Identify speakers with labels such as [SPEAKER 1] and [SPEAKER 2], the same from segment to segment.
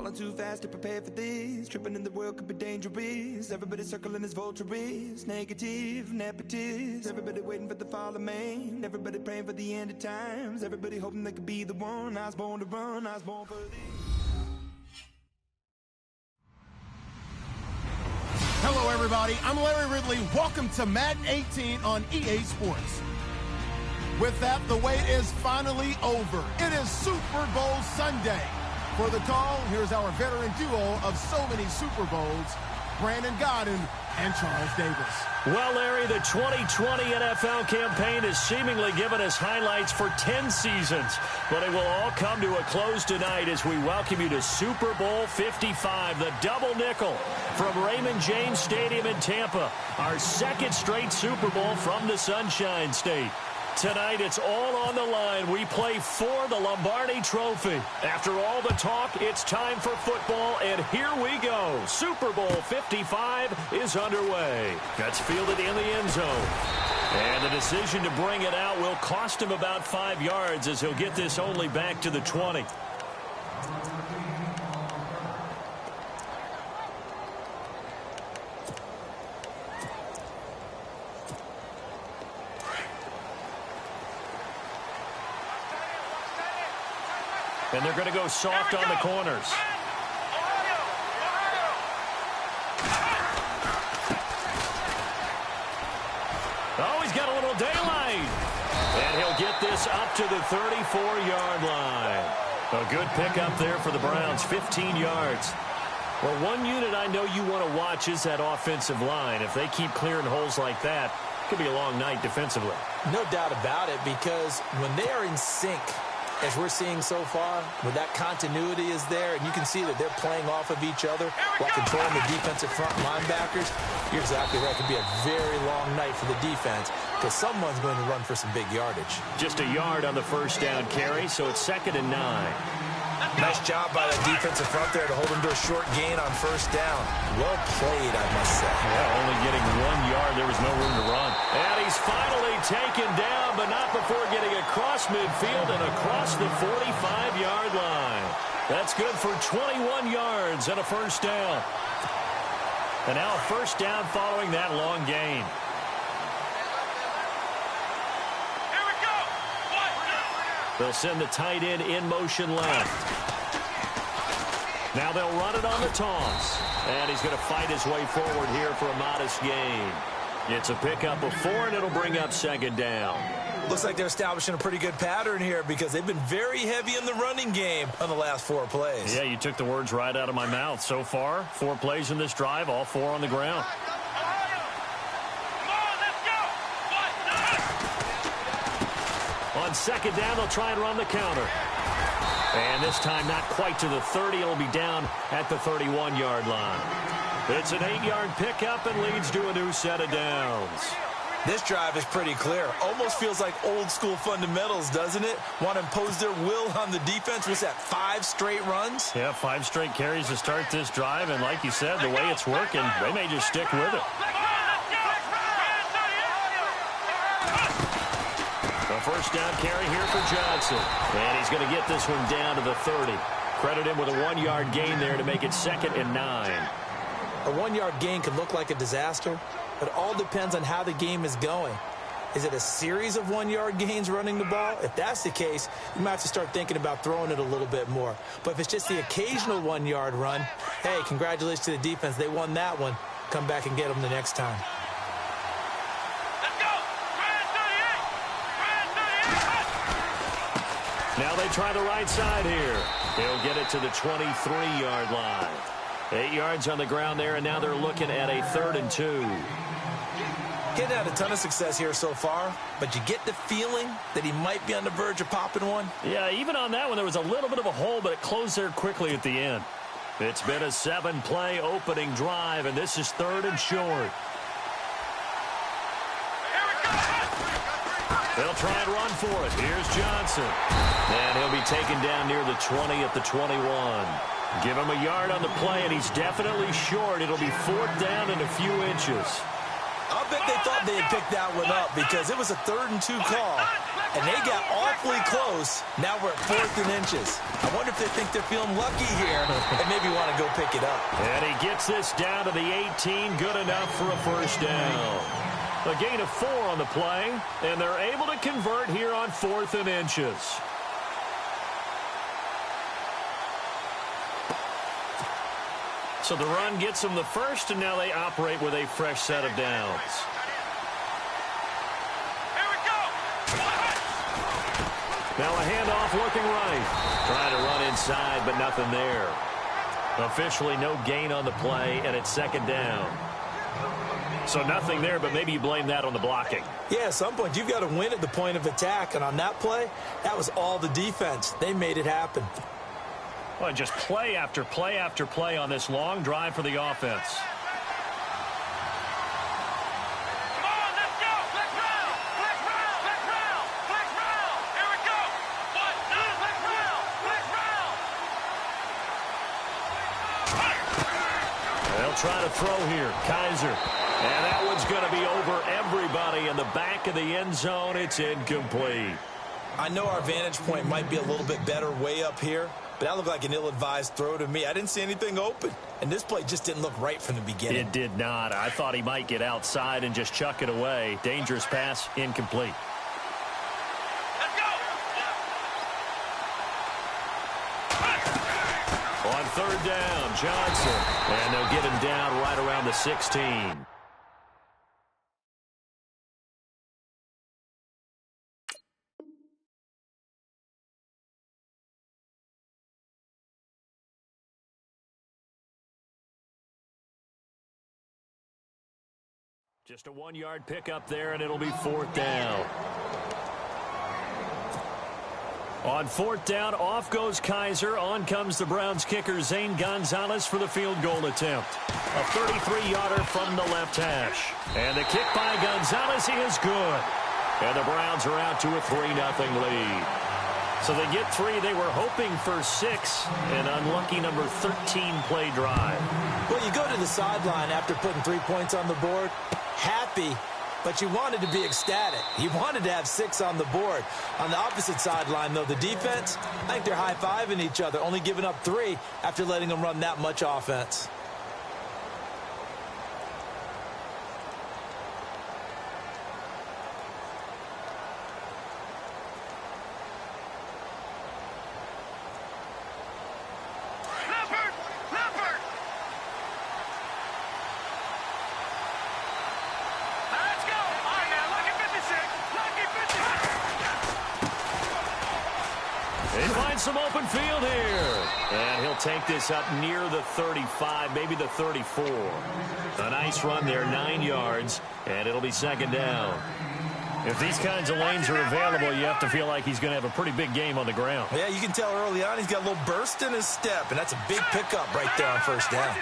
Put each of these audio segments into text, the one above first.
[SPEAKER 1] falling too fast to prepare for this. Tripping in the world could be dangerous. Everybody circling as vultures, negative, nepotist. Everybody waiting for the fall of man. Everybody praying for the end of times. Everybody hoping they could be the one. I was born to run, I was born for this.
[SPEAKER 2] Hello, everybody. I'm Larry Ridley. Welcome to Madden 18 on EA Sports. With that, the wait is finally over. It is Super Bowl Sunday. For the call, here's our veteran duo of so many Super Bowls, Brandon Gaudin and Charles Davis.
[SPEAKER 3] Well, Larry, the 2020 NFL campaign has seemingly given us highlights for 10 seasons, but it will all come to a close tonight as we welcome you to Super Bowl 55, the double nickel from Raymond James Stadium in Tampa, our second straight Super Bowl from the Sunshine State. Tonight, it's all on the line. We play for the Lombardi Trophy. After all the talk, it's time for football, and here we go. Super Bowl 55 is underway. That's fielded in the end zone. And the decision to bring it out will cost him about 5 yards as he'll get this only back to the 20. And they're going to go soft on the corners. Oh, he's got a little daylight. And he'll get this up to the 34-yard line. A good pickup there for the Browns, 15 yards. Well, one unit I know you want to watch is that offensive line. If they keep clearing holes like that, it could be a long night defensively.
[SPEAKER 4] No doubt about it, because when they are in sync, as we're seeing so far, where that continuity is there, and you can see that they're playing off of each other while controlling the defensive front linebackers, you're exactly right. It could be a very long night for the defense because someone's going to run for some big yardage.
[SPEAKER 3] Just a yard on the first down carry, so it's 2nd and 9.
[SPEAKER 4] Nice job by the defensive front there to hold him to a short gain on first down. Well played, I must say.
[SPEAKER 3] Yeah, only getting 1 yard. There was no room to run. And he's finally taken down, but not before getting across midfield and across the 45-yard line. That's good for 21 yards and a first down. And now a first down following that long gain. They'll send the tight end in motion left. Now they'll run it on the toss. And he's going to fight his way forward here for a modest gain. It's a pickup of 4, and it'll bring up 2nd down.
[SPEAKER 4] Looks like they're establishing a pretty good pattern here because they've been very heavy in the running game on the last 4 plays.
[SPEAKER 3] Yeah, you took the words right out of my mouth. So far, 4 plays in this drive, all 4 on the ground. On 2nd down, they'll try and run the counter. And this time not quite to the 30. It'll be down at the 31-yard line. It's an 8-yard pickup and leads to a new set of downs.
[SPEAKER 4] This drive is pretty clear. Almost feels like old-school fundamentals, doesn't it? Want to impose their will on the defense. What's that, 5 straight runs?
[SPEAKER 3] Yeah, 5 straight carries to start this drive. And like you said, the way it's working, they may just stick with it. A first down carry here for Johnson. And he's going to get this one down to the 30. Credit him with a 1-yard gain there to make it 2nd and 9.
[SPEAKER 4] A 1-yard gain could look like a disaster, but it all depends on how the game is going. Is it a series of 1-yard gains running the ball? If that's the case, you might have to start thinking about throwing it a little bit more. But if it's just the occasional 1-yard run, hey, congratulations to the defense. They won that one. Come back and get them the next time.
[SPEAKER 3] Now they try the right side here. They'll get it to the 23-yard line. 8 yards on the ground there, and now they're looking at a 3rd and 2.
[SPEAKER 4] Getting had a ton of success here so far, but you get the feeling that he might be on the verge of popping one.
[SPEAKER 3] Yeah, even on that one, there was a little bit of a hole, but it closed there quickly at the end. It's been a 7-play opening drive, and this is 3rd and short. They'll try and run for it. Here's Johnson. And he'll be taken down near the 20 at the 21. Give him a yard on the play, and he's definitely short. It'll be 4th down and a few inches.
[SPEAKER 4] I'll bet they thought they had picked that one up because it was a 3rd and 2 call, and they got awfully close. Now we're at 4th and inches. I wonder if they think they're feeling lucky here and maybe want to go pick it up.
[SPEAKER 3] And he gets this down to the 18, good enough for a first down. A gain of 4 on the play, and they're able to convert here on 4th and inches. So the run gets them the first, and now they operate with a fresh set of downs.
[SPEAKER 5] Here we go.
[SPEAKER 3] Now a handoff looking right. Trying to run inside, but nothing there. Officially no gain on the play, and it's 2nd down. So nothing there, but maybe you blame that on the blocking.
[SPEAKER 4] Yeah, at some point you've got to win at the point of attack, and on that play, that was all the defense. They made it happen.
[SPEAKER 3] Well, just play after play after play on this long drive for the offense.
[SPEAKER 5] Come on, let's go. Let's round. Let's round. Let's round. Let's round. Here we go. 1, 2, let's round. Let's round.
[SPEAKER 3] They'll try to throw here. Kizer. And that one's going to be over everybody in the back of the end zone. It's incomplete.
[SPEAKER 4] I know our vantage point might be a little bit better way up here, but that looked like an ill-advised throw to me. I didn't see anything open, and this play just didn't look right from the beginning.
[SPEAKER 3] It did not. I thought he might get outside and just chuck it away. Dangerous pass, incomplete.
[SPEAKER 5] Let's go.
[SPEAKER 3] On 3rd down, Johnson. And they'll get him down right around the 16. Just a 1-yard pickup there, and it'll be 4th down. On 4th down, off goes Kizer. On comes the Browns kicker, Zane Gonzalez, for the field goal attempt. A 33-yarder from the left hash. And the kick by Gonzalez is good. And the Browns are out to a 3-0 lead. So they get 3. They were hoping for 6. An unlucky number 13 play drive.
[SPEAKER 4] Well, you go to the sideline after putting 3 points on the board, happy, but you wanted to be ecstatic. You wanted to have 6 on the board. On the opposite sideline, though, the defense, I think they're high-fiving each other, only giving up 3 after letting them run that much offense.
[SPEAKER 3] Some open field here. And he'll take this up near the 35, maybe the 34. A nice run there, 9 yards, and it'll be 2nd down. If these kinds of lanes are available, you have to feel like he's going to have a pretty big game on the ground.
[SPEAKER 4] Yeah, you can tell early on he's got a little burst in his step, and that's a big pickup right there on 1st down.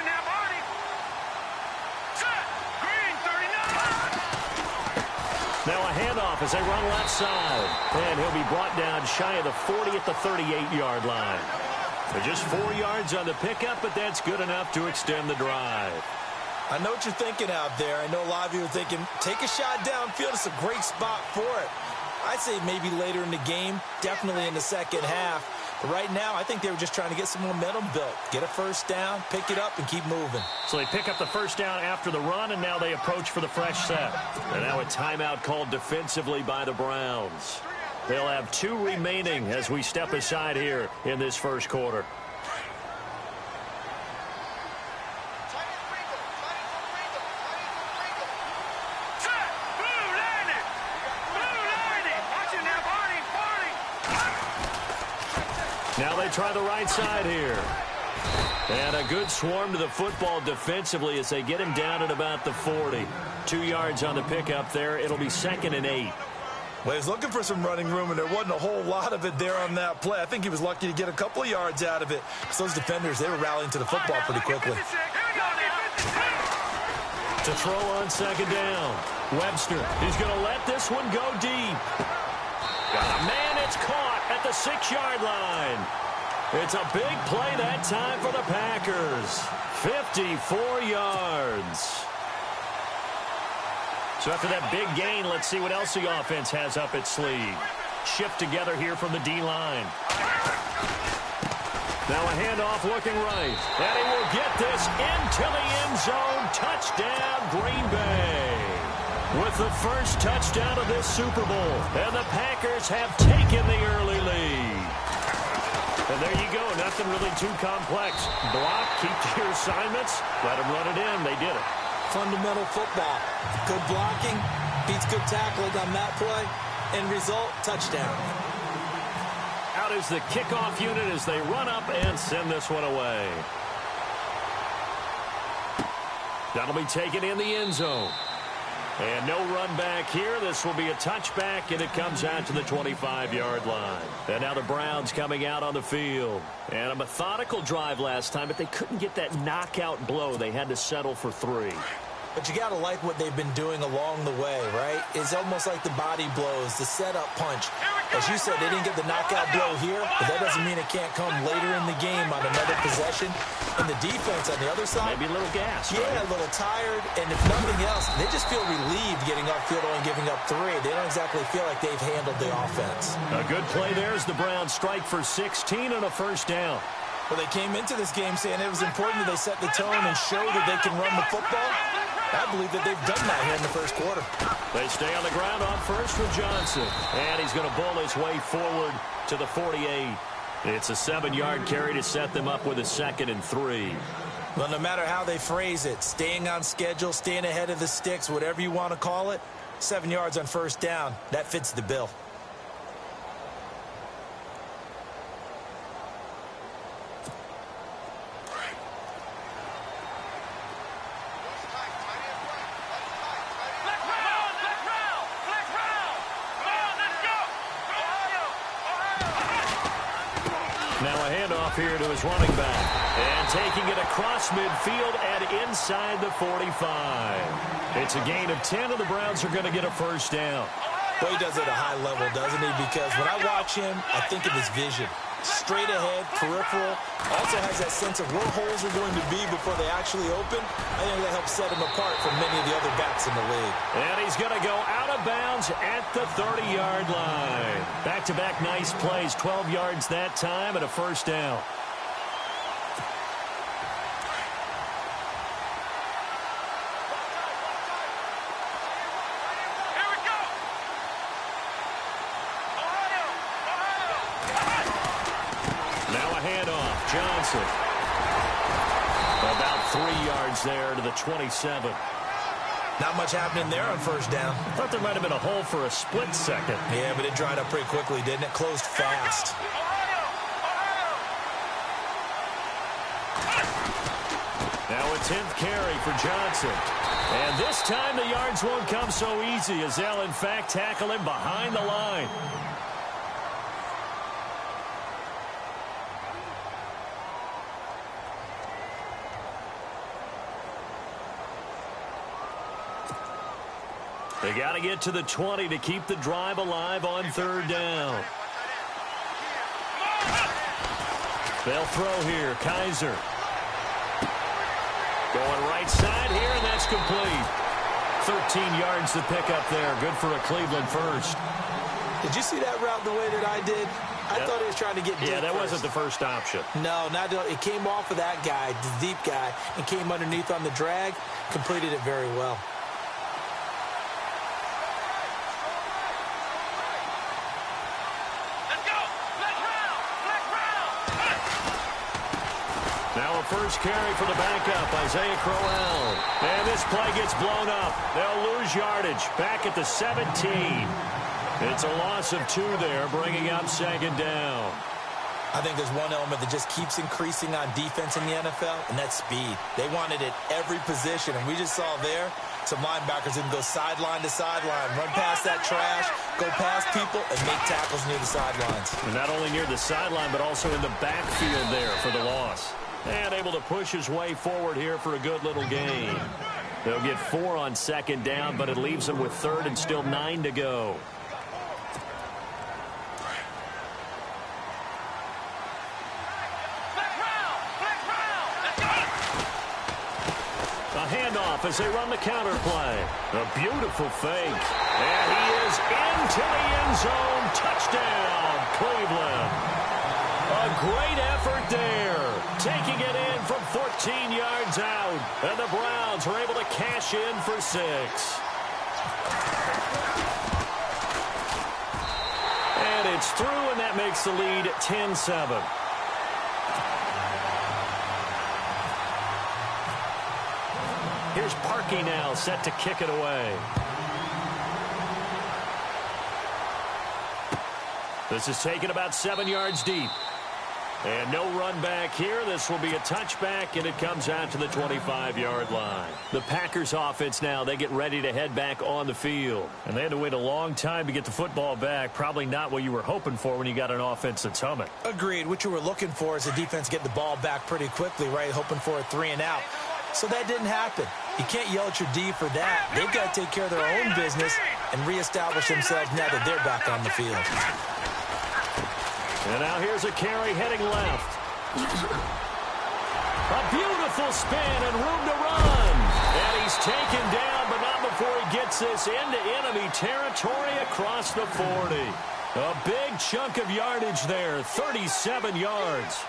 [SPEAKER 3] Now a handoff as they run left side. And he'll be brought down shy of the 40 at the 38-yard line. They're just 4 yards on the pickup, but that's good enough to extend the drive.
[SPEAKER 4] I know what you're thinking out there. I know a lot of you are thinking, take a shot downfield. It's a great spot for it. I'd say maybe later in the game, definitely in the 2nd half. But right now, I think they were just trying to get some momentum built. Get a 1st down, pick it up, and keep moving.
[SPEAKER 3] So they pick up the 1st down after the run, and now they approach for the fresh set. And now a timeout called defensively by the Browns. They'll have 2 remaining as we step aside here in this 1st quarter. Now they try the right side here. And a good swarm to the football defensively as they get him down at about the 40. 2 yards on the pickup there. It'll be 2nd and 8.
[SPEAKER 4] Well, he was looking for some running room, and there wasn't a whole lot of it there on that play. I think he was lucky to get a couple of yards out of it. Because those defenders, they were rallying to the football pretty quickly.
[SPEAKER 3] To throw on 2nd down. Webster, he's going to let this one go deep. Man, it's caught at the 6-yard line. It's a big play that time for the Packers. 54 yards. So after that big gain, let's see what else the offense has up its sleeve. Shift together here from the D-line. Now a handoff looking right. And he will get this into the end zone. Touchdown, Green Bay. With the first touchdown of this Super Bowl. And the Packers have taken the early lead. And there you go. Nothing really too complex. Block, keep to your assignments. Let them run it in. They did it.
[SPEAKER 4] Fundamental football. Good blocking, beats good tackling on that play. End result, touchdown.
[SPEAKER 3] Out is the kickoff unit as they run up and send this one away. That'll be taken in the end zone. And no run back here. This will be a touchback, and it comes out to the 25-yard line. And now the Browns coming out on the field. And a methodical drive last time, but they couldn't get that knockout blow. They had to settle for 3.
[SPEAKER 4] But you got to like what they've been doing along the way, right? It's almost like the body blows, the setup punch. As you said, they didn't get the knockout blow here, but that doesn't mean it can't come later in the game on another possession. And the defense on the other side,
[SPEAKER 3] maybe a little gas.
[SPEAKER 4] Yeah,
[SPEAKER 3] right?
[SPEAKER 4] A little tired. And if nothing else, they just feel relieved getting upfield, only giving up 3. They don't exactly feel like they've handled the offense.
[SPEAKER 3] A good play there as the Browns strike for 16 and a first down.
[SPEAKER 4] Well, they came into this game saying it was important that they set the tone and show that they can run the football. I believe that they've done that here in the first quarter.
[SPEAKER 3] They stay on the ground on first with Johnson. And he's going to bull his way forward to the 48. It's a 7-yard carry to set them up with a 2nd and 3.
[SPEAKER 4] Well, no matter how they phrase it, staying on schedule, staying ahead of the sticks, whatever you want to call it, 7 yards on first down, that fits the bill.
[SPEAKER 3] Now a handoff here to his running back. And taking it across midfield and inside the 45. It's a gain of 10, and the Browns are going to get a first down.
[SPEAKER 4] Well, he does it at a high level, doesn't he? Because when I watch him, I think of his vision. Straight ahead, peripheral. Also has that sense of where holes are going to be before they actually open. I think that helps set him apart from many of the other backs in the league.
[SPEAKER 3] And he's going to go out of bounds at the 30-yard line. Back-to-back nice plays, 12 yards that time and a first down. Johnson. About 3 yards there to the 27.
[SPEAKER 4] Not much happening there on first down.
[SPEAKER 3] I thought there might have been a hole for a split second.
[SPEAKER 4] Yeah, but it dried up pretty quickly, didn't it? Closed fast.
[SPEAKER 3] Now a 10th carry for Johnson. And this time the yards won't come so easy as they'll in fact tackle him behind the line. They got to get to the 20 to keep the drive alive on third down. They'll throw here. Kaiser. Going right side here, and that's complete. 13 yards to pick up there. Good for a Cleveland first.
[SPEAKER 4] Did you see that route the way that I did? I thought he was trying to get deep.
[SPEAKER 3] Yeah, that wasn't the first option.
[SPEAKER 4] No, it came off of that guy, the deep guy, and came underneath on the drag. Completed it very well.
[SPEAKER 3] First carry for the backup, Isaiah Crowell. And this play gets blown up. They'll lose yardage. Back at the 17. It's a loss of 2 there, bringing up second down.
[SPEAKER 4] I think there's one element that just keeps increasing on defense in the NFL, and that's speed. They want it at every position, and we just saw there some linebackers who can go sideline to sideline, run past that trash, go past people, and make tackles near the sidelines.
[SPEAKER 3] And not only near the sideline, but also in the backfield there for the loss. And able to push his way forward here for a good little gain. They'll get 4 on second down, but it leaves them with third and still 9 to go. A handoff as they run the counter play. A beautiful fake. And he is into the end zone. Touchdown, Cleveland. A great effort there. Taking it in from 14 yards out. And the Browns are able to cash in for 6. And it's through, and that makes the lead 10-7. Here's Parkey now, set to kick it away. This is taken about 7 yards deep. And no run back here. This will be a touchback, and it comes out to the 25-yard line. The Packers offense now, they get ready to head back on the field. And they had to wait a long time to get the football back. Probably not what you were hoping for when you got an offense that's humming.
[SPEAKER 4] Agreed. What you were looking for is the defense get the ball back pretty quickly, right? Hoping for a 3-and-out. So that didn't happen. You can't yell at your D for that. They've got to take care of their own business and reestablish themselves now that they're back on the field.
[SPEAKER 3] And now here's a carry heading left. A beautiful spin and room to run. And he's taken down, but not before he gets this into enemy territory across the 40. A big chunk of yardage there, 37 yards.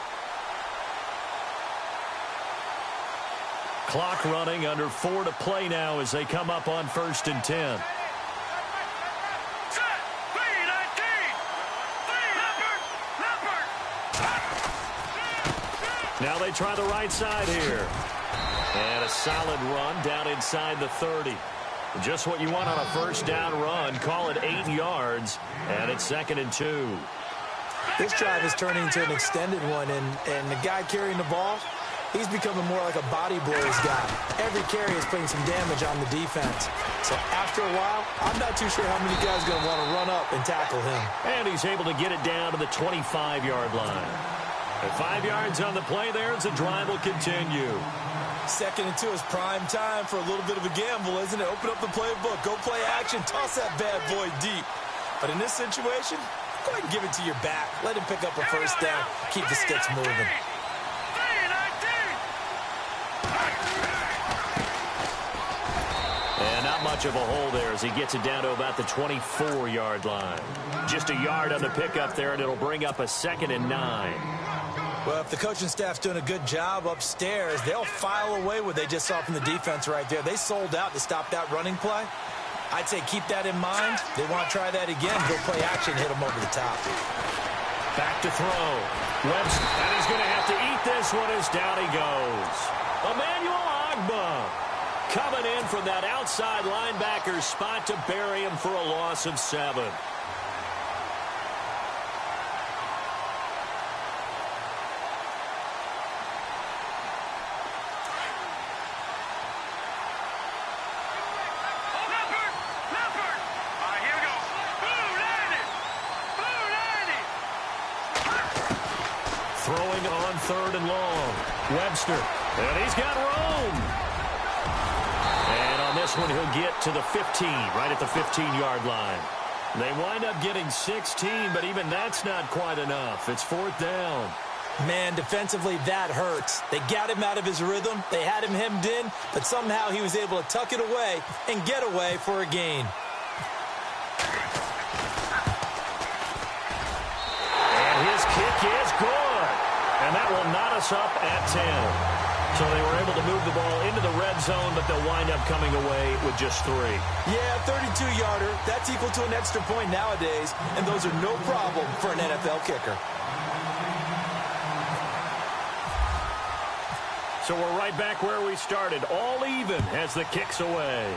[SPEAKER 3] Clock running, under 4 to play now as they come up on 1st and 10. Now they try the right side here. And a solid run down inside the 30. Just what you want on a first down run. Call it 8 yards. And it's 2nd and 2.
[SPEAKER 4] This drive is turning into an extended one. And the guy carrying the ball, he's becoming more like a body blows guy. Every carry is putting some damage on the defense. So after a while, I'm not too sure how many guys are going to want to run up and tackle him.
[SPEAKER 3] And he's able to get it down to the 25-yard line. And 5 yards on the play there as the drive will continue.
[SPEAKER 4] 2nd and 2 is prime time for a little bit of a gamble, isn't it? Open up the playbook, go play action, toss that bad boy deep. But in this situation, go ahead and give it to your back. Let him pick up a first down, keep the sticks moving.
[SPEAKER 3] And not much of a hole there as he gets it down to about the 24-yard line. Just a yard on the pickup there, and it'll bring up a 2nd and 9.
[SPEAKER 4] Well, if the coaching staff's doing a good job upstairs, they'll file away what they just saw from the defense right there. They sold out to stop that running play. I'd say keep that in mind. They want to try that again. Go play action, hit them over the top.
[SPEAKER 3] Back to throw. Webster, and he's going to have to eat this one as down he goes. Emmanuel Ogbah coming in from that outside linebacker spot to bury him for a loss of 7. Throwing on 3rd and long. Webster, and he's got room. And on this one, he'll get to the 15, right at the 15-yard line. They wind up getting 16, but even that's not quite enough. It's 4th down.
[SPEAKER 4] Man, defensively, that hurts. They got him out of his rhythm. They had him hemmed in, but somehow he was able to tuck it away and get away for a gain.
[SPEAKER 3] And his kick is good. And that will knot us up at 10. So they were able to move the ball into the red zone, but they'll wind up coming away with just 3.
[SPEAKER 4] Yeah, 32-yarder. That's equal to an extra point nowadays, and those are no problem for an NFL kicker.
[SPEAKER 3] So we're right back where we started, all even as the kick's away.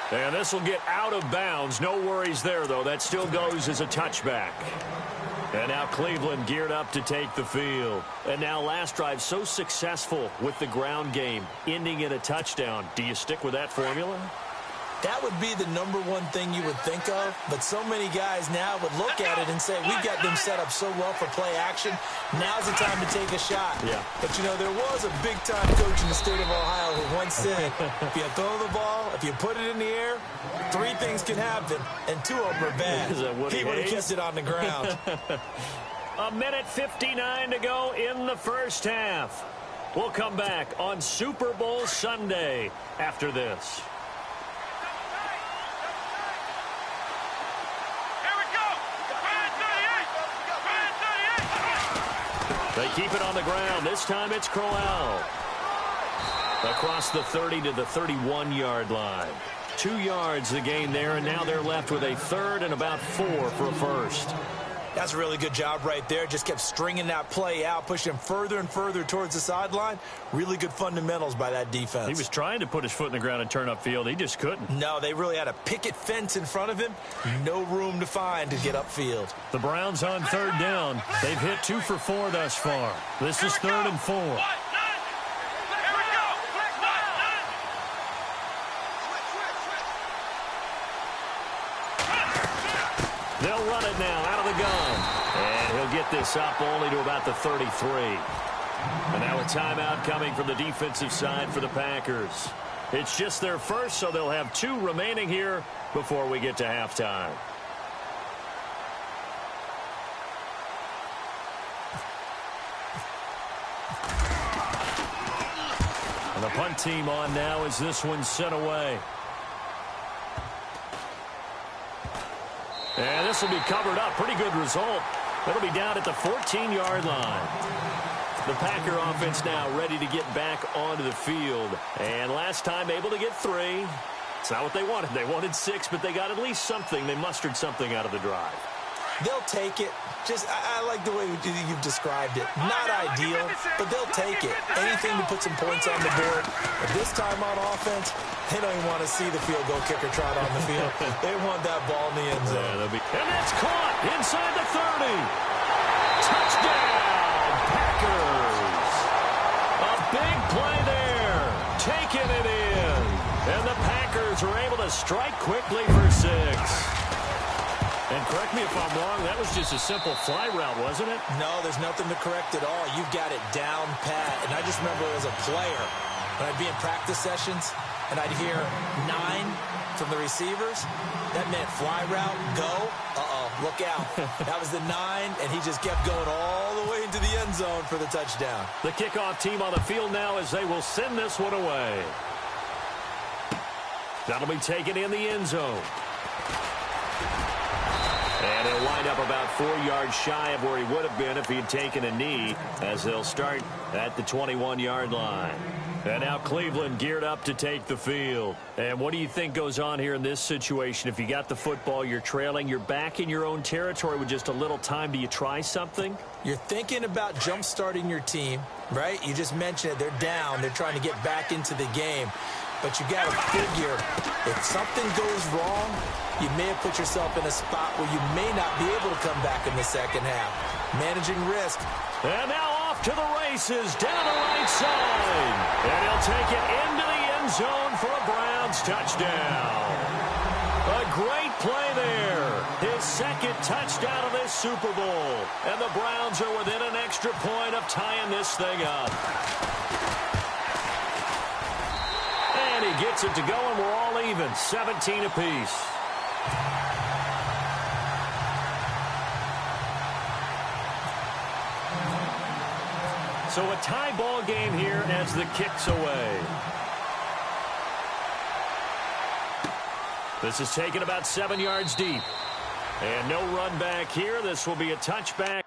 [SPEAKER 3] And this will get out of bounds. No worries there, though. That still goes as a touchback. And now Cleveland geared up to take the field. And now last drive so successful with the ground game, ending in a touchdown. Do you stick with that formula?
[SPEAKER 4] That would be the #1 thing you would think of, but so many guys now would look at it and say, we got them set up so well for play action, now's the time to take a shot.
[SPEAKER 3] Yeah.
[SPEAKER 4] But, you know, there was a big-time coach in the state of Ohio who once said, if you throw the ball, if you put it in the air, 3 things can happen, and 2 of them are bad.
[SPEAKER 3] Is that Woody
[SPEAKER 4] he would have
[SPEAKER 3] Hayes?
[SPEAKER 4] kept it on the ground.
[SPEAKER 3] A minute 59 to go in the first half. We'll come back on Super Bowl Sunday after this.
[SPEAKER 5] Here we go.
[SPEAKER 3] They keep it on the ground. This time it's Crowell. Across the 30 to the 31-yard line. 2 yards the gain there, and now they're left with a third and about 4 for a first.
[SPEAKER 4] That's a really good job right there. Just kept stringing that play out, pushing him further and further towards the sideline. Really good fundamentals by that defense.
[SPEAKER 3] He was trying to put his foot in the ground and turn upfield. He just couldn't.
[SPEAKER 4] No, they really had a picket fence in front of him. No room to find to get upfield.
[SPEAKER 3] The Browns on third down. They've hit 2 for 4 thus far. This is 3rd and 4. They'll run it now out of the gun. And he'll get this up only to about the 33. And now a timeout coming from the defensive side for the Packers. It's just their first, so they'll have 2 remaining here before we get to halftime. And the punt team on now as this one's sent away. And this will be covered up. Pretty good result. It'll be down at the 14-yard line. The Packer offense now ready to get back onto the field. And last time able to get 3. It's not what they wanted. They wanted 6, but they got at least something. They mustered something out of the drive.
[SPEAKER 4] They'll take it. I like the way you've described it. Not ideal, but they'll take it. Anything to put some points on the board. But this time on offense, they don't even want to see the field goal kicker trot on the field. They want that ball in the end zone.
[SPEAKER 3] And that's caught inside the 30. Touchdown, Packers. A big play there. Taking it in. And the Packers are able to strike quickly for 6. And correct me if I'm wrong, that was just a simple fly route, wasn't it?
[SPEAKER 4] No, there's nothing to correct at all. You've got it down pat. And I just remember as a player, when I'd be in practice sessions, and I'd hear 9 from the receivers, that meant fly route, go, look out. That was the 9, and he just kept going all the way into the end zone for the touchdown.
[SPEAKER 3] The kickoff team on the field now as they will send this one away. That'll be taken in the end zone. And he'll wind up about 4 yards shy of where he would have been if he had taken a knee, as they'll start at the 21-yard line. And now Cleveland geared up to take the field. And what do you think goes on here in this situation? If you got the football, you're trailing, you're back in your own territory with just a little time. Do you try something?
[SPEAKER 4] You're thinking about jump-starting your team, right? You just mentioned it. They're down. They're trying to get back into the game. But you got to figure, if something goes wrong, you may have put yourself in a spot where you may not be able to come back in the second half. Managing risk.
[SPEAKER 3] And now off to the races down the right side. And he'll take it into the end zone for a Browns touchdown. A great play there. His second touchdown of this Super Bowl. And the Browns are within an extra point of tying this thing up. And he gets it to go, and we're all even, 17 apiece. So a tie ball game here as the kick's away. This is taken about 7 yards deep. And no run back here. This will be a touchback.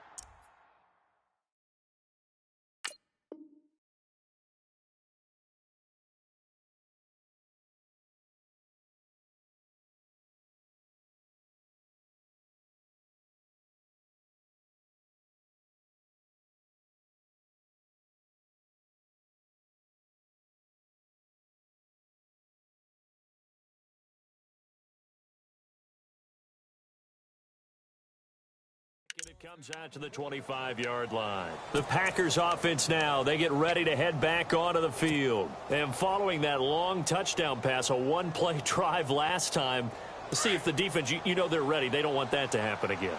[SPEAKER 3] It comes out to the 25-yard line. The Packers offense now, they get ready to head back onto the field. And following that long touchdown pass, a one-play drive last time, let's see if the defense, you know they're ready. They don't want that to happen again.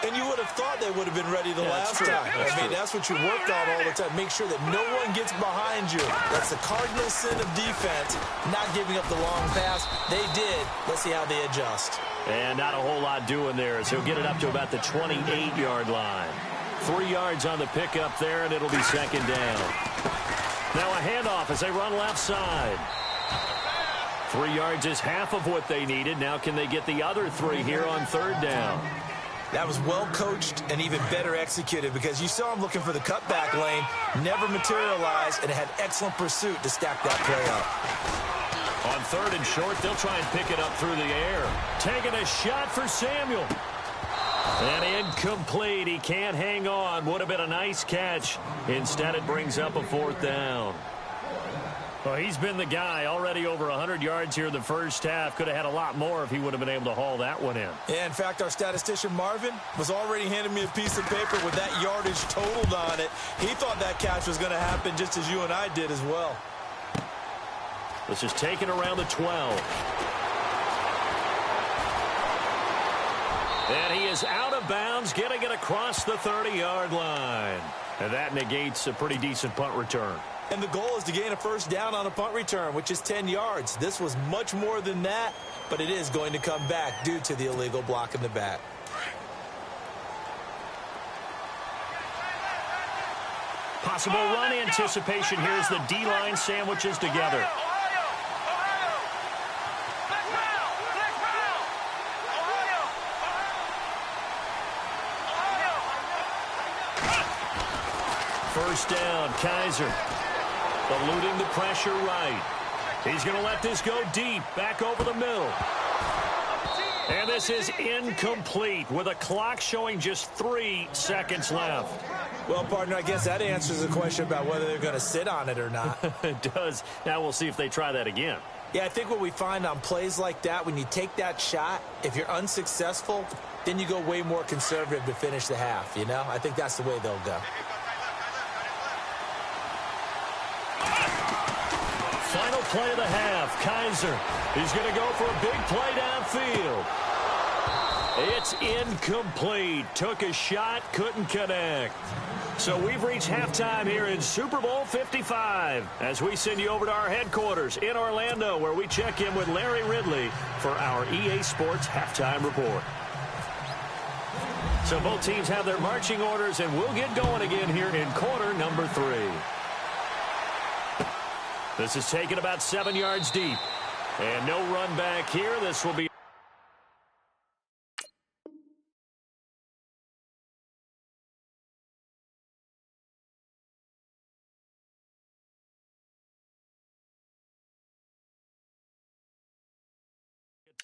[SPEAKER 4] And you would have thought they would have been ready the last time. That's what you worked on all the time. Make sure that no one gets behind you. That's the cardinal sin of defense, not giving up the long pass. They did. Let's see how they adjust.
[SPEAKER 3] And not a whole lot doing there as he'll get it up to about the 28-yard line. 3 yards on the pickup there, and it'll be second down. Now a handoff as they run left side. 3 yards is half of what they needed. Now can they get the other 3 here on third down?
[SPEAKER 4] That was well coached and even better executed because you saw him looking for the cutback lane, never materialized, and had excellent pursuit to stack that play up.
[SPEAKER 3] On third and short, they'll try and pick it up through the air. Taking a shot for Samuel. And incomplete. He can't hang on. Would have been a nice catch. Instead, it brings up a fourth down. Well, he's been the guy. Already over 100 yards here in the first half. Could have had a lot more if he would have been able to haul that one in.
[SPEAKER 4] Yeah, in fact, our statistician Marvin was already handing me a piece of paper with that yardage totaled on it. He thought that catch was going to happen just as you and I did as well.
[SPEAKER 3] This is taken around the 12. And he is out of bounds, getting it across the 30-yard line. And that negates a pretty decent punt return.
[SPEAKER 4] And the goal is to gain a first down on a punt return, which is 10 yards. This was much more than that, but it is going to come back due to the illegal block in the back.
[SPEAKER 3] Possible run anticipation here as the D-line sandwiches together. First down, Kaiser. Eluding the pressure right. He's going to let this go deep, back over the middle. And this is incomplete with a clock showing just 3 seconds left.
[SPEAKER 4] Well, partner, I guess that answers the question about whether they're going to sit on it or not.
[SPEAKER 3] It does. Now we'll see if they try that again.
[SPEAKER 4] Yeah, I think what we find on plays like that, when you take that shot, if you're unsuccessful, then you go way more conservative to finish the half, you know? I think that's the way they'll go.
[SPEAKER 3] Final play of the half, Kaiser. He's going to go for a big play downfield. It's incomplete. Took a shot, couldn't connect. So we've reached halftime here in Super Bowl 55 as we send you over to our headquarters in Orlando where we check in with Larry Ridley for our EA Sports Halftime Report. So both teams have their marching orders, and we'll get going again here in quarter number 3. This is taken about 7 yards deep. And no run back here. This will be...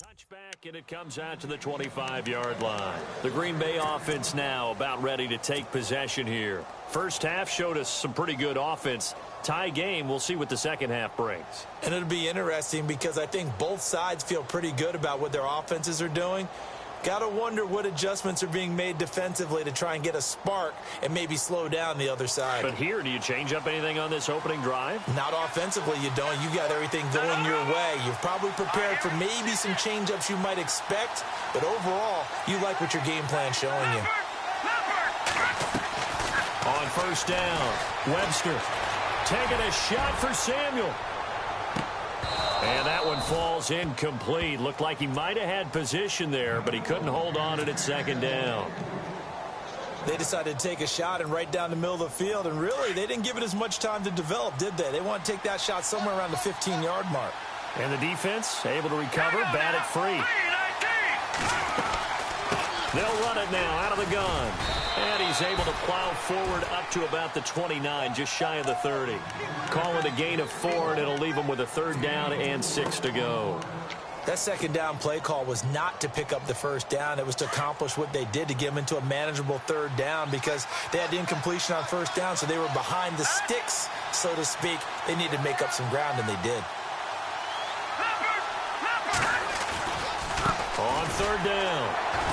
[SPEAKER 3] touchback, and it comes out to the 25-yard line. The Green Bay offense now about ready to take possession here. First half showed us some pretty good offense. Tie game, we'll see what the second half brings.
[SPEAKER 4] And it'll be interesting because I think both sides feel pretty good about what their offenses are doing. Got to wonder what adjustments are being made defensively to try and get a spark and maybe slow down the other side.
[SPEAKER 3] But here, do you change up anything on this opening drive?
[SPEAKER 4] Not offensively, you don't. You got everything going your way. You've probably prepared for maybe some change-ups you might expect, but overall, you like what your game plan's showing you.
[SPEAKER 3] On first down, Webster taking a shot for Samuel. And that one falls incomplete. Looked like he might have had position there, but he couldn't hold on to it at second down.
[SPEAKER 4] They decided to take a shot and right down the middle of the field, and really, they didn't give it as much time to develop, did they? They want to take that shot somewhere around the 15-yard mark.
[SPEAKER 3] And the defense able to recover, bat it free. They'll run it now out of the gun. And he's able to plow forward up to about the 29, just shy of the 30. Call it a gain of 4, and it'll leave him with a third down and 6 to go.
[SPEAKER 4] That second down play call was not to pick up the first down. It was to accomplish what they did to get them into a manageable third down because they had the incompletion on first down, so they were behind the sticks, so to speak. They needed to make up some ground, and they did.
[SPEAKER 3] On third down,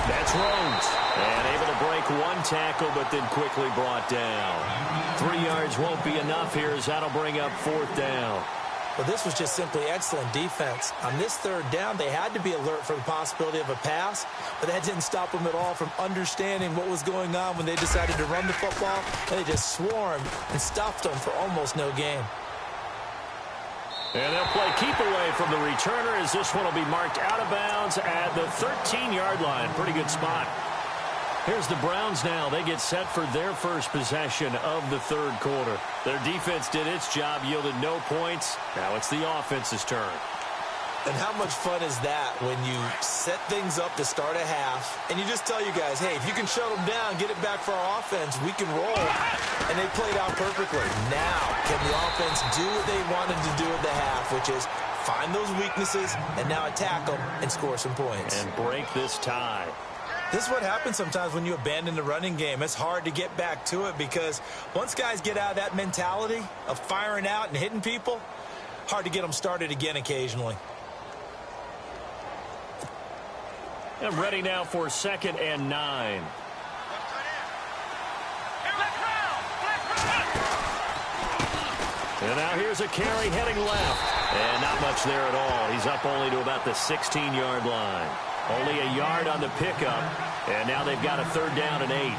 [SPEAKER 3] that's Rhodes. And able to break one tackle, but then quickly brought down. 3 yards won't be enough here as that'll bring up fourth down.
[SPEAKER 4] Well, this was just simply excellent defense. On this third down, they had to be alert for the possibility of a pass, but that didn't stop them at all from understanding what was going on when they decided to run the football, and they just swarmed and stuffed them for almost no gain.
[SPEAKER 3] And they'll play keep away from the returner as this one will be marked out of bounds at the 13-yard line. Pretty good spot. Here's the Browns now. They get set for their first possession of the third quarter. Their defense did its job, yielded no points. Now it's the offense's turn.
[SPEAKER 4] And how much fun is that when you set things up to start a half and you just tell you guys, hey, if you can shut them down, get it back for our offense, we can roll. And they played out perfectly. Now, can the offense do what they wanted to do at the half, which is find those weaknesses and now attack them and score some points.
[SPEAKER 3] And break this tie.
[SPEAKER 4] This is what happens sometimes when you abandon the running game. It's hard to get back to it because once guys get out of that mentality of firing out and hitting people, hard to get them started again occasionally.
[SPEAKER 3] And ready now for 2nd and 9. And now here's a carry heading left. And not much there at all. He's up only to about the 16-yard line. Only a yard on the pickup. And now they've got a 3rd down and 8.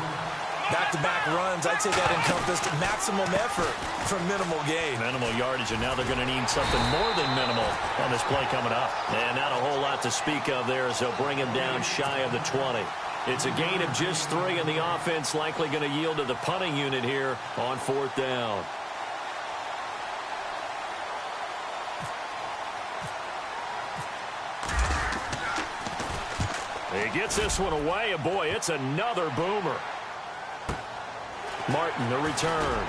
[SPEAKER 4] Back-to-back runs, I'd say that encompassed maximum effort for minimal gain.
[SPEAKER 3] Minimal yardage, and now they're going to need something more than minimal on this play coming up. And not a whole lot to speak of there as they'll bring him down shy of the 20. It's a gain of just 3, and the offense likely going to yield to the punting unit here on 4th down. He gets this one away, and boy, it's another boomer. Martin, the return.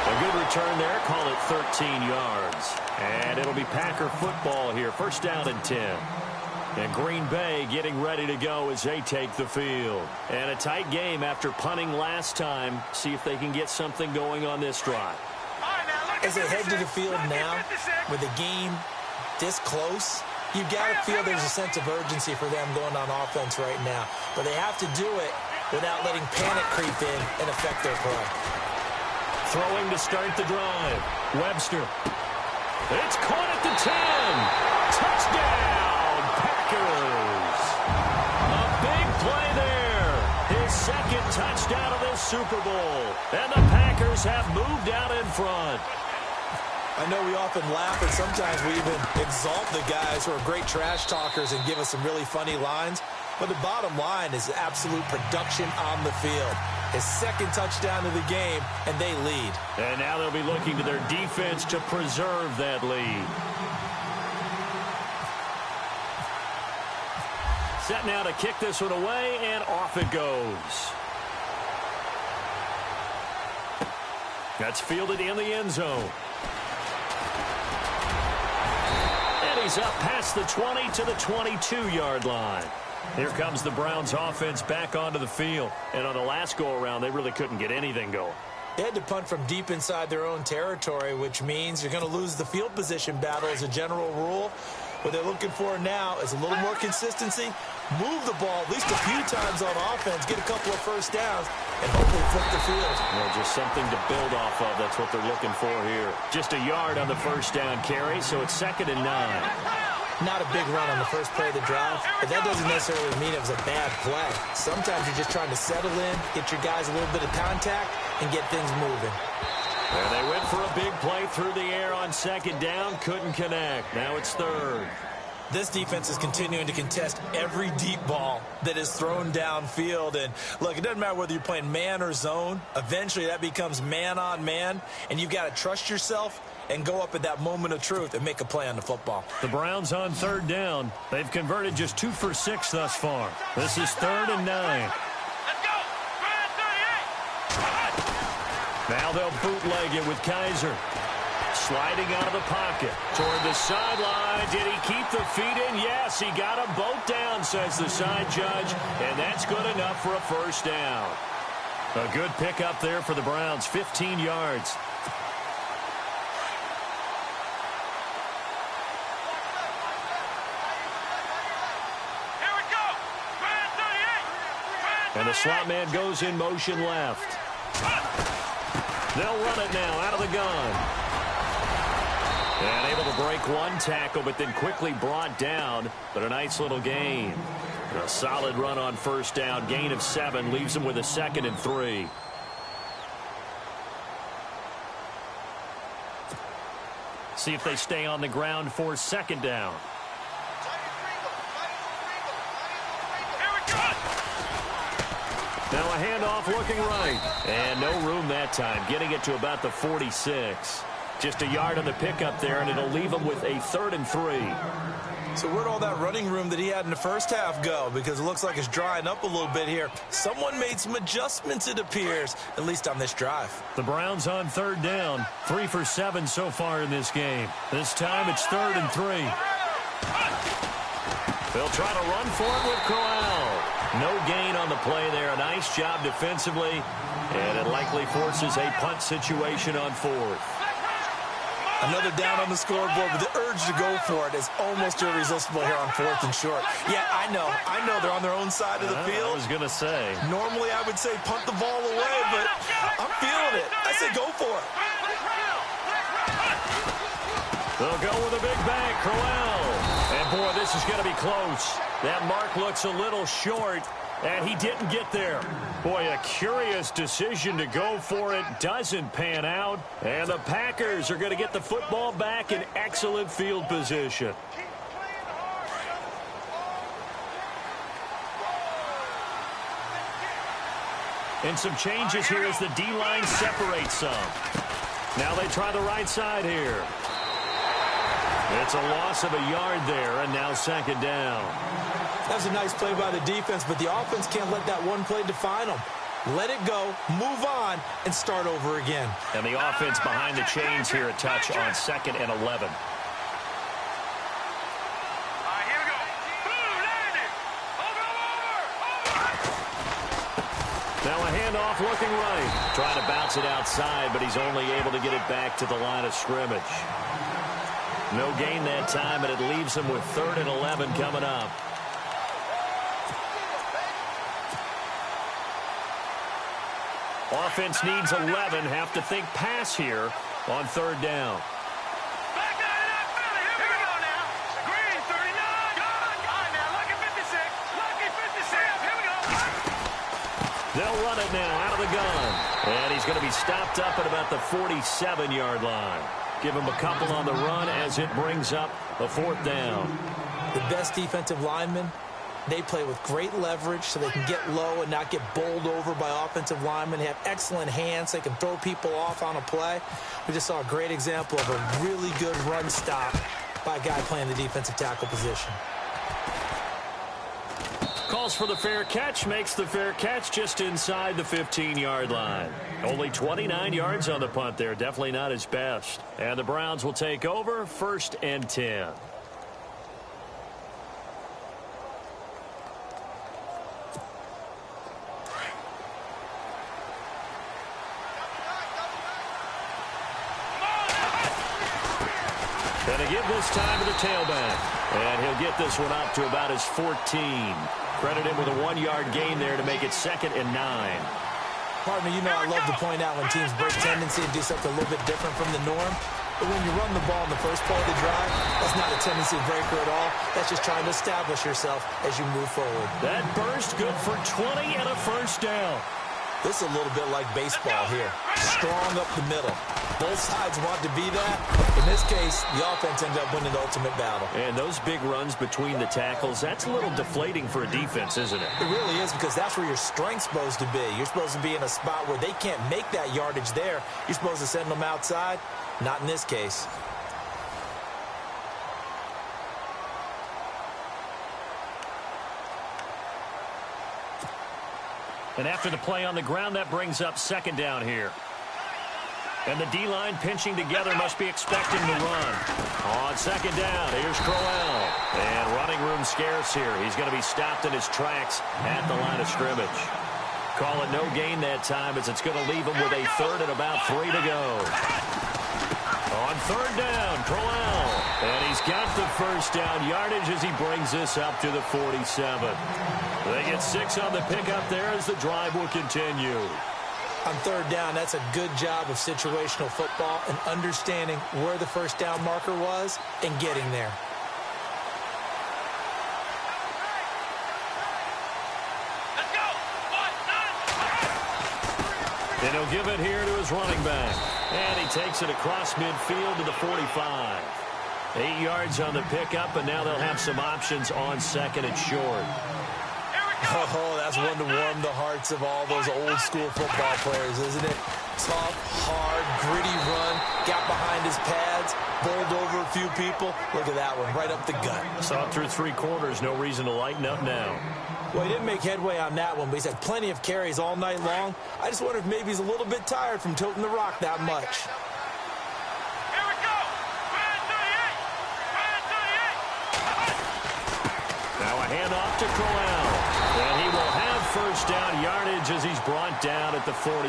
[SPEAKER 3] A good return there. Call it 13 yards. And it'll be Packer football here. 1st down and 10. And Green Bay getting ready to go as they take the field. And a tight game after punting last time. See if they can get something going on this drive.
[SPEAKER 4] As they head to the field now, with the game this close, you've got to feel there's a sense of urgency for them going on offense right now. But they have to do it without letting panic creep in and affect their play.
[SPEAKER 3] Throwing to start the drive. Webster. It's caught at the 10. Touchdown, Packers. A big play there. His 2nd touchdown of this Super Bowl. And the Packers have moved out in front.
[SPEAKER 4] I know we often laugh, and sometimes we even exalt the guys who are great trash talkers and give us some really funny lines. But the bottom line is absolute production on the field. His 2nd touchdown of the game, and they lead.
[SPEAKER 3] And now they'll be looking to their defense to preserve that lead. Set now to kick this one away, and off it goes. That's fielded in the end zone. And he's up past the 20 to the 22-yard line. Here comes the Browns offense back onto the field. And on the last go-around, they really couldn't get anything going.
[SPEAKER 4] They had to punt from deep inside their own territory, which means you're going to lose the field position battle as a general rule. What they're looking for now is a little more consistency, move the ball at least a few times on offense, get a couple of 1st downs, and hopefully flip the field.
[SPEAKER 3] Well, just something to build off of. That's what they're looking for here. Just a yard on the 1st down carry, so it's 2nd and 9.
[SPEAKER 4] Not a big run on the first play of the drive, but that doesn't necessarily mean it was a bad play. Sometimes you're just trying to settle in, get your guys a little bit of contact, and get things moving.
[SPEAKER 3] And they went for a big play through the air on 2nd down. Couldn't connect. Now it's 3rd.
[SPEAKER 4] This defense is continuing to contest every deep ball that is thrown downfield. And, look, it doesn't matter whether you're playing man or zone. Eventually that becomes man on man, and you've got to trust yourself and go up at that moment of truth and make a play on the football.
[SPEAKER 3] The Browns on 3rd down. They've converted just 2 for 6 thus far. This is 3rd and 9.
[SPEAKER 5] Let's go.
[SPEAKER 3] Now they'll bootleg it with Kaiser. Sliding out of the pocket toward the sideline. Did he keep the feet in? Yes, he got them both down, says the side judge. And that's good enough for a 1st down. A good pickup there for the Browns. 15 yards. And the slot man goes in motion left. They'll run it now out of the gun. And able to break one tackle, but then quickly brought down. But a nice little gain. And a solid run on 1st down. Gain of 7 leaves them with a 2nd and 3. See if they stay on the ground for 2nd down.
[SPEAKER 5] Here we go.
[SPEAKER 3] a handoff looking right. And no room that time, getting it to about the 46. Just a yard on the pickup there, and it'll leave him with a 3rd and 3.
[SPEAKER 4] So where'd all that running room that he had in the first half go? Because it looks like it's drying up a little bit here. Someone made some adjustments, it appears, at least on this drive.
[SPEAKER 3] The Browns on 3rd down. 3 for 7 so far in this game. This time it's 3rd and 3. They'll try to run for it with Crowell. No gain on the play there. A nice job defensively. And it likely forces a punt situation on 4th.
[SPEAKER 4] Another down on the scoreboard, but the urge to go for it is almost irresistible here on 4th and short. Yeah, I know they're on their own side of the field.
[SPEAKER 3] I was going to say.
[SPEAKER 4] Normally I would say punt the ball away, but I'm feeling it. I say go for it.
[SPEAKER 3] They'll go with a big bang, Crowell. And boy, this is going to be close. That mark looks a little short, and he didn't get there. Boy, a curious decision to go for it. Doesn't pan out. And the Packers are going to get the football back in excellent field position. And some changes here as the D-line separates some. Now they try the right side here. It's a loss of a yard there, and now 2nd down.
[SPEAKER 4] That was a nice play by the defense, but the offense can't let that one play define them. Let it go, move on, and start over again.
[SPEAKER 3] And the offense behind the chains here, a touch on 2nd and 11.
[SPEAKER 5] Here we go. Boom, landed. Over.
[SPEAKER 3] Now a handoff looking right. Trying to bounce it outside, but he's only able to get it back to the line of scrimmage. No gain that time, and it leaves him with 3rd and 11 coming up. Offense needs 11. Have to think pass here on 3rd down.
[SPEAKER 5] Back down in that Philly. Here we go now. Green, 39. All right, now, lucky 56. Lucky 56. Here we go.
[SPEAKER 3] They'll run it now out of the gun. And he's going to be stopped up at about the 47-yard line. Give him a couple on the run as it brings up a 4th down.
[SPEAKER 4] The best defensive linemen, they play with great leverage so they can get low and not get bowled over by offensive linemen. They have excellent hands. They can throw people off on a play. We just saw a great example of a really good run stop by a guy playing the defensive tackle position.
[SPEAKER 3] Calls for the fair catch, makes the fair catch just inside the 15-yard line. Only 29 yards on the punt there. Definitely not his best. And the Browns will take over 1st and 10. And a give this time to the tailback. And he'll get this one up to about his 14. Credit him with a 1-yard gain there to make it 2nd and 9.
[SPEAKER 4] Partner, you know I love to point out when teams break tendency and do something a little bit different from the norm. But when you run the ball in the first part of the drive, that's not a tendency breaker at all. That's just trying to establish yourself as you move forward.
[SPEAKER 3] That burst good for 20 and a 1st down.
[SPEAKER 4] This is a little bit like baseball here. Strong up the middle. Both sides want to be that. In this case, the offense ended up winning the ultimate battle.
[SPEAKER 3] And those big runs between the tackles, that's a little deflating for a defense, isn't it?
[SPEAKER 4] It really is, because that's where your strength's supposed to be. You're supposed to be in a spot where they can't make that yardage there. You're supposed to send them outside. Not in this case.
[SPEAKER 3] And after the play on the ground, that brings up 2nd down here. And the D-line pinching together must be expecting to run. On 2nd down, here's Crowell. And running room scarce here. He's going to be stopped in his tracks at the line of scrimmage. Call it no gain that time, as it's going to leave him with a 3rd and about 3 to go. On 3rd down, Crowell. And he's got the 1st down yardage as he brings this up to the 47. They get 6 on the pickup there as the drive will continue.
[SPEAKER 4] On 3rd down, that's a good job of situational football and understanding where the 1st down marker was and getting there.
[SPEAKER 5] Let's go.
[SPEAKER 3] And he'll give it here to his running back. And he takes it across midfield to the 45. 8 yards on the pickup, and now they'll have some options on 2nd and short.
[SPEAKER 5] Here we
[SPEAKER 4] Oh, that's one to warm the hearts of all those old school football players, isn't it? Tough, hard, gritty run, got behind his pads, bowled over a few people. Look at that one, right up the gut.
[SPEAKER 3] Saw it through 3 quarters, no reason to lighten up now.
[SPEAKER 4] Well, he didn't make headway on that one, but he's had plenty of carries all night long. I just wonder if maybe he's a little bit tired from toting the rock that much.
[SPEAKER 5] Here we go. Ryan 38.
[SPEAKER 3] Now a handoff to Corral. And he will have first down yardage as he's brought down at the 41.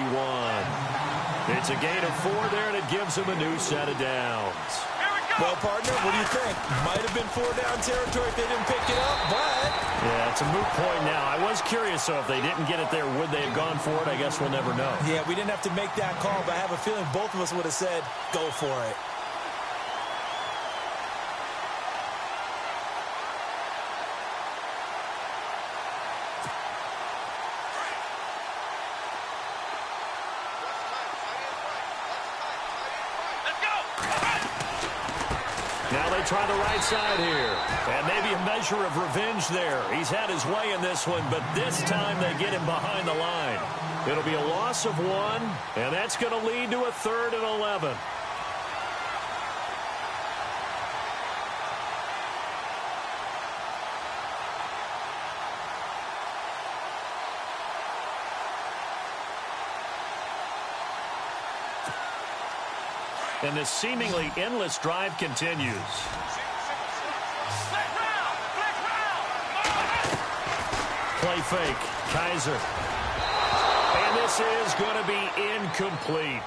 [SPEAKER 3] It's a gain of 4 there, and it gives him a new set of downs.
[SPEAKER 4] Well, partner, what do you think? Might have been 4-down territory if they didn't pick it up, but...
[SPEAKER 3] Yeah, it's a moot point now. I was curious, so if they didn't get it there, would they have gone for it? I guess we'll never know.
[SPEAKER 4] Yeah, we didn't have to make that call, but I have a feeling both of us would have said, go for it.
[SPEAKER 3] Now they try the right side here. And maybe a measure of revenge there. He's had his way in this one, but this time they get him behind the line. It'll be a loss of 1, and that's going to lead to a 3rd and 11. And this seemingly endless drive continues. Play fake. Kaiser. And this is going to be incomplete.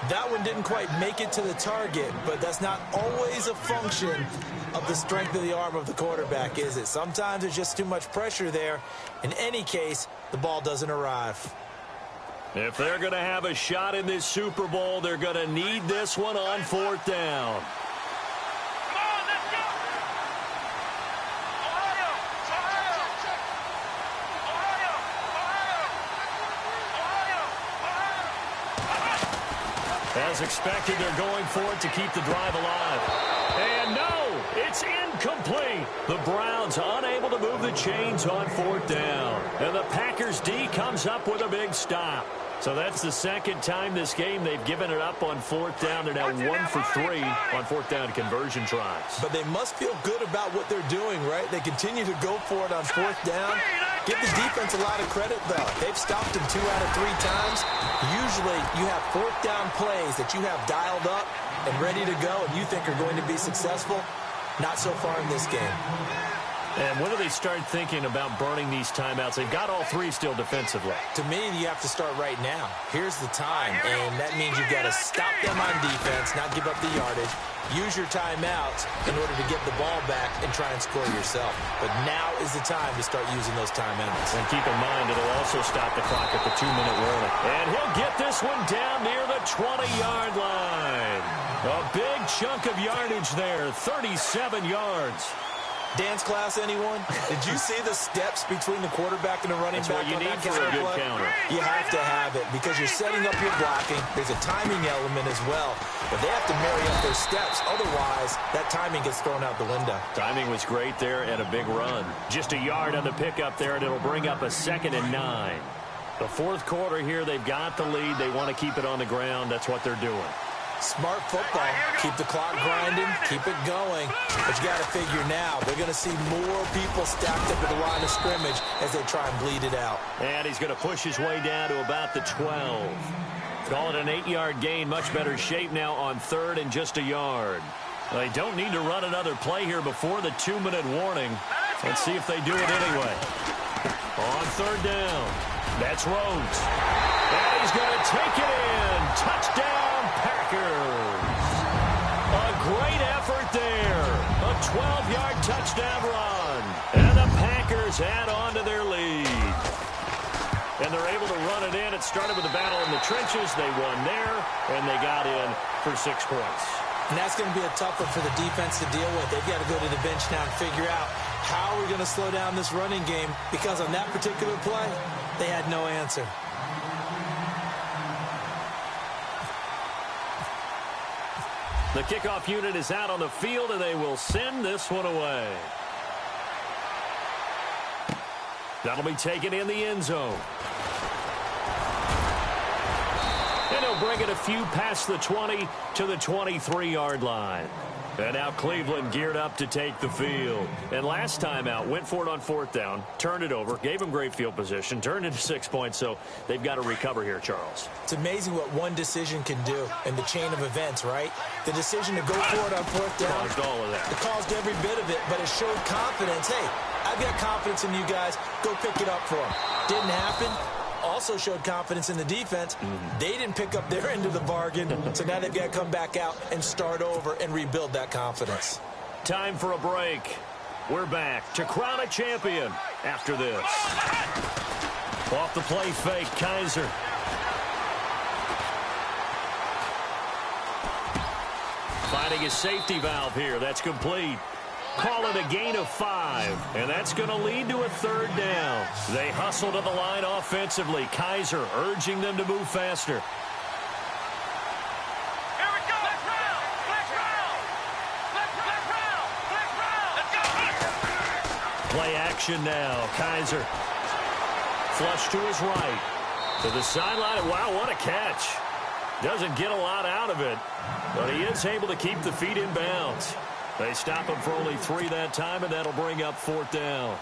[SPEAKER 4] That one didn't quite make it to the target, but that's not always a function of the strength of the arm of the quarterback, is it? Sometimes there's just too much pressure there. In any case, the ball doesn't arrive.
[SPEAKER 3] If they're going to have a shot in this Super Bowl, they're going to need this one on 4th down.
[SPEAKER 5] Come on, let's go. Ohio.
[SPEAKER 3] As expected, they're going for it to keep the drive alive. And no, it's incomplete. The Browns unable to move the chains on 4th down. And the Packers D comes up with a big stop. So that's the second time this game they've given it up on 4th down. They're now 1 for 3 on 4th down conversion tries.
[SPEAKER 4] But they must feel good about what they're doing, right? They continue to go for it on 4th down. Give the defense a lot of credit, though. They've stopped them 2 out of 3 times. Usually you have 4th down plays that you have dialed up and ready to go and you think are going to be successful. Not so far in this game.
[SPEAKER 3] And when do they start thinking about burning these timeouts? They've got all 3 still defensively.
[SPEAKER 4] To me, you have to start right now. Here's the time, and that means you've got to stop them on defense, not give up the yardage, use your timeouts in order to get the ball back and try and score yourself. But now is the time to start using those timeouts.
[SPEAKER 3] And keep in mind, it'll also stop the clock at the 2-minute warning. And he'll get this one down near the 20-yard line. A big chunk of yardage there, 37 yards.
[SPEAKER 4] Dance class, anyone? Did you see the steps between the quarterback and the running
[SPEAKER 3] That's
[SPEAKER 4] back
[SPEAKER 3] what you
[SPEAKER 4] on
[SPEAKER 3] need
[SPEAKER 4] that
[SPEAKER 3] for a good
[SPEAKER 4] play?
[SPEAKER 3] counter.
[SPEAKER 4] You have to have it because you're setting up your blocking. There's a timing element as well, but they have to marry up their steps. Otherwise, that timing gets thrown out the window.
[SPEAKER 3] Timing was great there and a big run. Just a yard on the pickup there, and it'll bring up a 2nd and 9. The 4th quarter here, they've got the lead. They want to keep it on the ground. That's what they're doing.
[SPEAKER 4] Smart football. Keep the clock grinding. Keep it going. But you got to figure now, they're going to see more people stacked up at the line of scrimmage as they try and bleed it out.
[SPEAKER 3] And he's going to push his way down to about the 12. Call it an 8-yard gain. Much better shape now on 3rd and just a yard. They don't need to run another play here before the 2-minute warning. Let's see if they do it anyway. On 3rd down. That's Rhodes. And he's going to take it in. Touchdown, Packers. A great effort there. A 12-yard touchdown run. And the Packers add on to their lead. And they're able to run it in. It started with a battle in the trenches. They won there, and they got in for 6 points.
[SPEAKER 4] And that's going to be a tough one for the defense to deal with. They've got to go to the bench now and figure out how we're going to slow down this running game, because on that particular play, they had no answer.
[SPEAKER 3] The kickoff unit is out on the field, and they will send this one away. That'll be taken in the end zone. And he'll bring it a few past the 20 to the 23-yard line. And now Cleveland geared up to take the field. And last time out, went for it on 4th down, turned it over, gave them great field position, turned into 6 points, so they've got to recover here, Charles.
[SPEAKER 4] It's amazing what one decision can do in the chain of events, right? The decision to go for it on 4th down.
[SPEAKER 3] Caused all of that.
[SPEAKER 4] It caused every bit of it, but it showed confidence. Hey, I've got confidence in you guys. Go pick it up for them. Didn't happen. Also showed confidence in the defense. They didn't pick up their end of the bargain, so now they've got to come back out and start over and rebuild that confidence.
[SPEAKER 3] Time for a break. We're back to crown a champion after this. Off the play fake, Kaiser. Finding his safety valve here. That's complete. Call it a gain of 5, and that's going to lead to a 3rd down. They hustle to the line offensively. Kaiser urging them to move faster.
[SPEAKER 5] Here we go. Let's round. Let's round. Let's round. Let's go.
[SPEAKER 3] Play action now. Kaiser. Flush to his right. To the sideline. Wow, what a catch. Doesn't get a lot out of it, but he is able to keep the feet in bounds. They stop him for only 3 that time, and that'll bring up 4th down.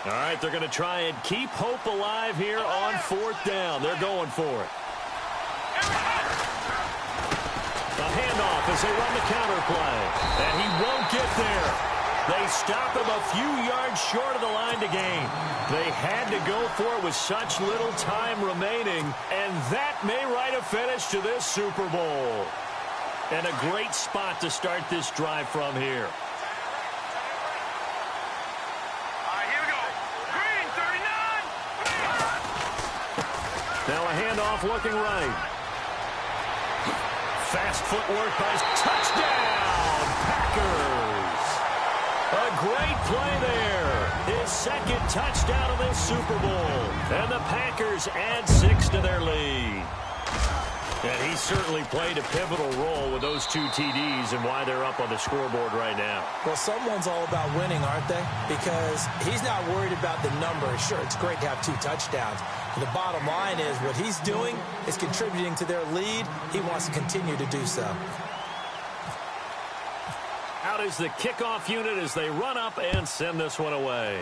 [SPEAKER 3] All right, they're going to try and keep hope alive here on 4th down. They're going for it. A handoff as they run the counter play, and he won't get there. They stop him a few yards short of the line to gain. They had to go for it with such little time remaining, and that may write a finish to this Super Bowl. And a great spot to start this drive from here.
[SPEAKER 5] All right, here we go. Green, 39.
[SPEAKER 3] Now a handoff looking right. Fast footwork by touchdown, Packers. A great play there. His 2nd touchdown of this Super Bowl. And the Packers add 6 to their lead. And he certainly played a pivotal role with those 2 TDs and why they're up on the scoreboard right now.
[SPEAKER 4] Well, someone's all about winning, aren't they? Because he's not worried about the number. Sure, it's great to have 2 touchdowns. But the bottom line is what he's doing is contributing to their lead. He wants to continue to do so.
[SPEAKER 3] Out is the kickoff unit as they run up and send this one away.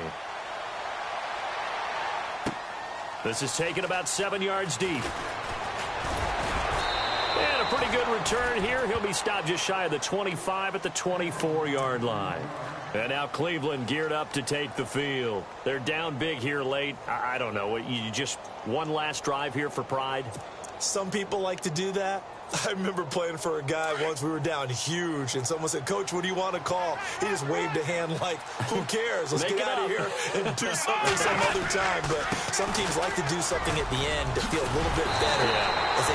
[SPEAKER 3] This is taken about 7 yards deep. And a pretty good return here. He'll be stopped just shy of the 25 at the 24-yard line. And now Cleveland geared up to take the field. They're down big here late. I don't know. You just one last drive here for pride?
[SPEAKER 4] Some people like to do that. I remember playing for a guy once. We were down huge, and someone said, "Coach, what do you want to call?" He just waved a hand like, who cares? Let's get out of here and do something some other time. But some teams like to do something at the end to feel a little bit better as they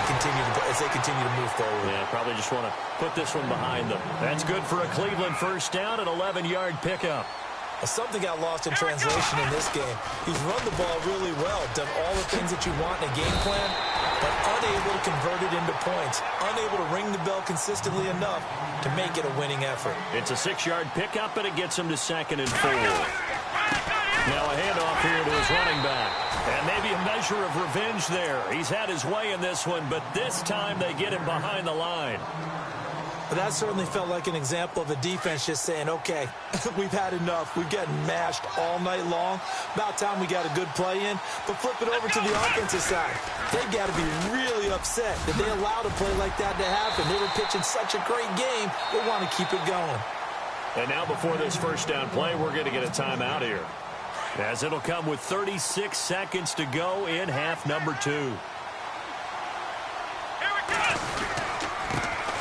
[SPEAKER 4] continue to move forward.
[SPEAKER 3] Yeah, probably just want to put this one behind them. That's good for a Cleveland 1st down, an 11-yard pickup.
[SPEAKER 4] Something got lost in translation in this game. He's run the ball really well, done all the things that you want in a game plan, but unable to convert it into points, unable to ring the bell consistently enough to make it a winning effort.
[SPEAKER 3] It's a 6-yard pickup, and it gets him to 2nd and 4. Now a handoff here to his running back. And maybe a measure of revenge there. He's had his way in this one, but this time they get him behind the line.
[SPEAKER 4] But that certainly felt like an example of a defense just saying, okay, we've had enough. We've gotten mashed all night long. About time we got a good play in. But flip it over to the offensive side. They've got to be really upset that they allowed a play like that to happen. They were pitching such a great game. They want to keep it going.
[SPEAKER 3] And now before this 1st down play, we're going to get a timeout here, as it'll come with 36 seconds to go in half number 2.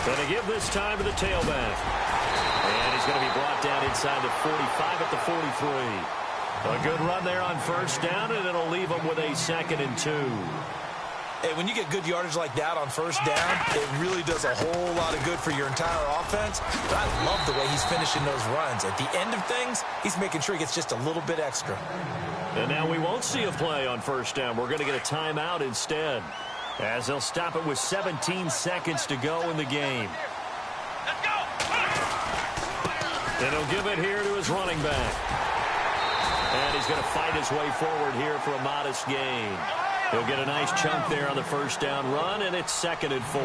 [SPEAKER 3] Going to give this time to the tailback. And he's going to be brought down inside the 45 at the 43. A good run there on 1st down, and it'll leave him with a 2nd and 2.
[SPEAKER 4] Hey, when you get good yardage like that on 1st down, it really does a whole lot of good for your entire offense. But I love the way he's finishing those runs. At the end of things, he's making sure he gets just a little bit extra.
[SPEAKER 3] And now we won't see a play on 1st down. We're going to get a timeout instead, as they'll stop it with 17 seconds to go in the game.
[SPEAKER 5] Let's go.
[SPEAKER 3] And he'll give it here to his running back. And he's going to fight his way forward here for a modest gain. He'll get a nice chunk there on the first down run, and it's 2nd and 4.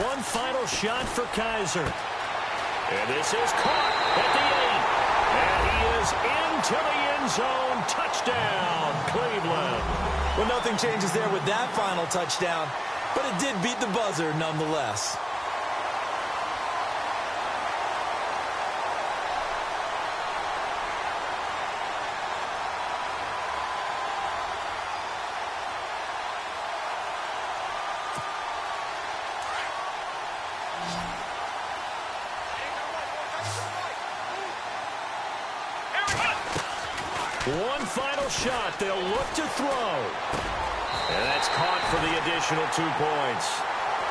[SPEAKER 3] One final shot for Kaiser. And this is caught at the 8. And he is into the end zone. Touchdown, Cleveland.
[SPEAKER 4] Well, nothing changes there with that final touchdown, but it did beat the buzzer nonetheless.
[SPEAKER 3] One final shot. They'll look to throw. And that's caught for the additional 2 points.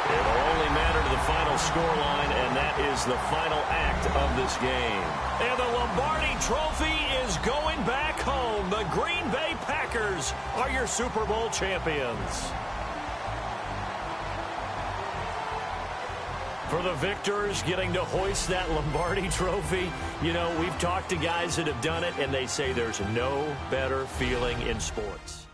[SPEAKER 3] It'll only matter to the final scoreline, and that is the final act of this game. And the Lombardi Trophy is going back home. The Green Bay Packers are your Super Bowl champions. For the victors getting to hoist that Lombardi Trophy, you know, we've talked to guys that have done it, and they say there's no better feeling in sports.